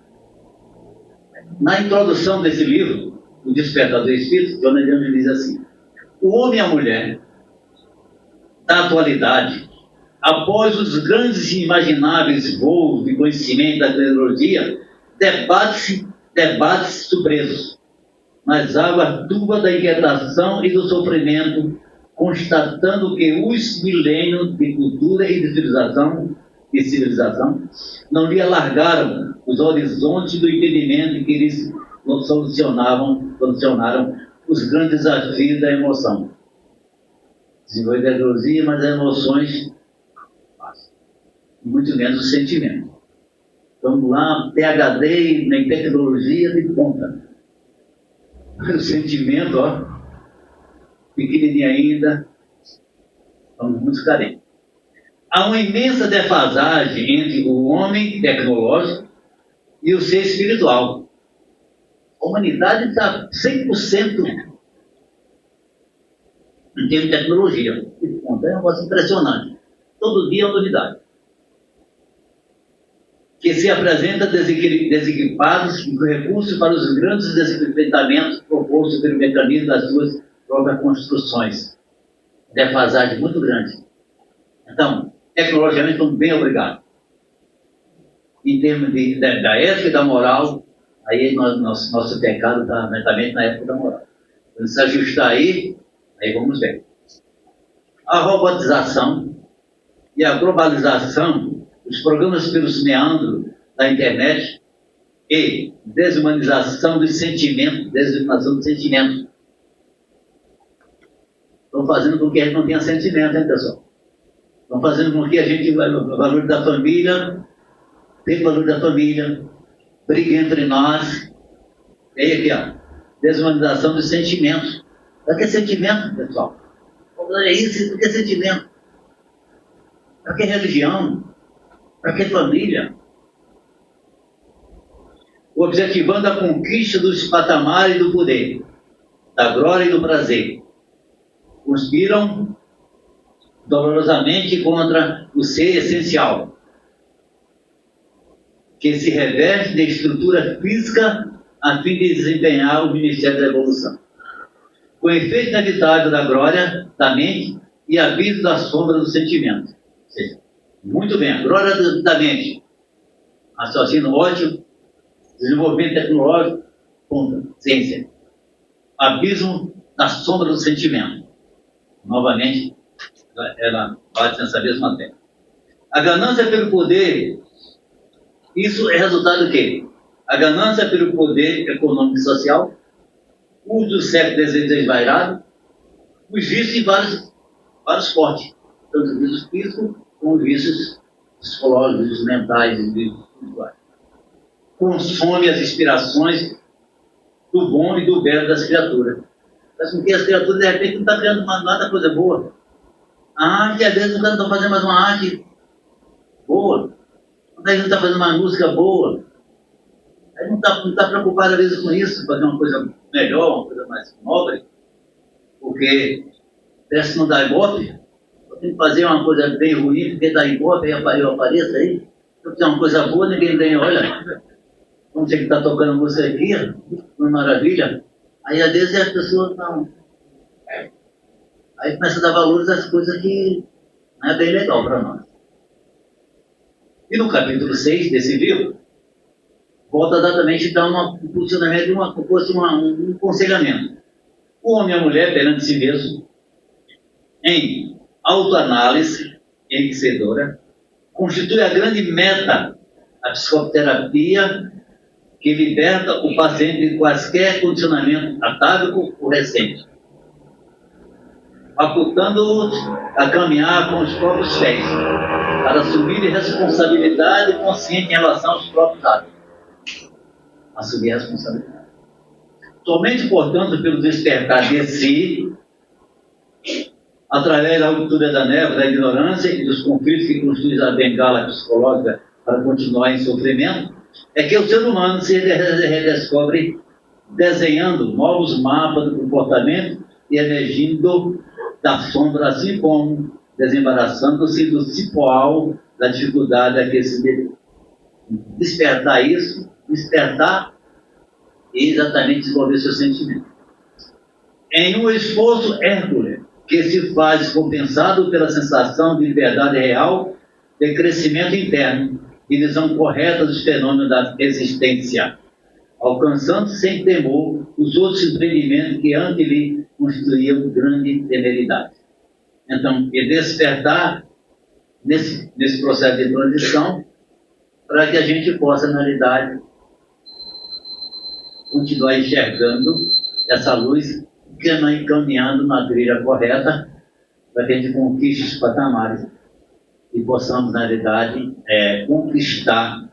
Na introdução desse livro, O Despertar dos Espíritos, Joana de Ângeles diz assim: o homem e a mulher da atualidade, após os grandes e imagináveis voos de conhecimento da tecnologia, debates surpresos nas águas turvas da inquietação e do sofrimento, constatando que os milênios de cultura e de civilização não lhe alargaram os horizontes do entendimento que eles solucionaram os grandes desafios da emoção. Desenvolver a tecnologia, mas as emoções, muito menos o sentimento. Vamos lá, PhD em tecnologia de ponta. O sentimento, pequenininha ainda, somos muito carentes. Há uma imensa defasagem entre o homem tecnológico e o ser espiritual. A humanidade está 100% em termos de tecnologia. É um negócio impressionante. Todo dia é uma novidade. Que se apresenta desequipados de recursos para os grandes desenvolvimentos propostos pelo mecanismo das suas próprias construções. Defasagem muito grande. Então, tecnologicamente, estamos bem obrigados. Em termos da ética e da moral, aí nosso pecado está mentalmente na época da moral. Quando se ajustar aí vamos ver. A robotização e a globalização, os programas pelos meandros da internet e desumanização dos sentimentos, estão fazendo com que a gente não tenha sentimento, hein, pessoal? Estão fazendo com que a gente, o valor da família, tem o valor da família, briga entre nós. E aí, aqui, ó, desumanização dos sentimentos. Para que sentimento, pessoal? É isso, para que sentimento? Para que religião? Para que família? Objetivando a conquista dos patamares do poder, da glória e do prazer. Conspiram dolorosamente contra o ser essencial, que se reveste de estrutura física a fim de desempenhar o ministério da evolução. Com efeito inevitável da glória da mente e aviso da sombra do sentimento. Ou seja, muito bem, a glória da mente, raciocínio ótimo, desenvolvimento tecnológico, ponta, ciência. Abismo da sombra do sentimento. Novamente, ela bate nessa mesma tecla. A ganância pelo poder, isso é resultado do quê? A ganância pelo poder econômico e social, uso do sexo desvairado, os vícios em vários fortes, tanto os vícios físicos como os vícios psicológicos, vícios mentais e vícios espirituais. Consome as inspirações do bom e do belo das criaturas. Faz com que as criaturas, de repente, não estão criando nada coisa boa. A arte, às vezes, não está fazendo mais uma arte boa. Às vezes, não está fazendo uma música boa. Aí não está preocupado, às vezes, com isso, fazer uma coisa melhor, uma coisa mais nobre. Porque, se não dá ibope, eu tenho que fazer uma coisa bem ruim, porque dá ibope, aí eu apareço aí. Se eu fizer uma coisa boa, ninguém vem, olha. Como você que está tocando música aqui, uma maravilha. Aí, às vezes, as pessoas não. Aí começa a dar valores às coisas que não é bem legal para nós. E no capítulo 6 desse livro, volta exatamente a dar um funcionamento, um aconselhamento. O homem e a mulher perante si mesmo, em autoanálise enriquecedora, constitui a grande meta, a psicoterapia que liberta o paciente de quaisquer condicionamento atávico ou recente, facultando-os a caminhar com os próprios pés, para assumir responsabilidade consciente em relação aos próprios atos. Assumir a responsabilidade. Somente, portanto, pelo despertar de si, através da ruptura da névoa, da ignorância e dos conflitos que constituem a bengala psicológica para continuar em sofrimento, é que o ser humano se redescobre desenhando novos mapas do comportamento e emergindo da sombra, assim como desembaraçando-se do cipoal da dificuldade a que se despertar e exatamente desenvolver seu sentimento. Em um esforço hércules que se faz compensado pela sensação de liberdade real, de crescimento interno e visão correta dos fenômenos da existência, alcançando sem temor os outros empreendimentos que antes lhe constituíam grande temeridade. Então, e despertar nesse processo de transição para que a gente possa, na realidade, continuar enxergando essa luz e caminhando na trilha correta para que a gente conquiste os patamares e possamos, na realidade, conquistar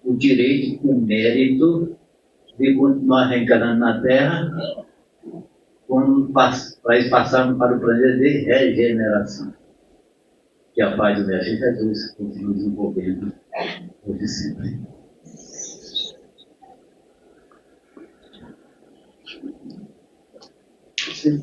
o direito, o mérito de continuar reencarnando na Terra, para passarmos para o planeta de regeneração. Que a paz do Mestre Jesus continue desenvolvendo hoje sempre. Você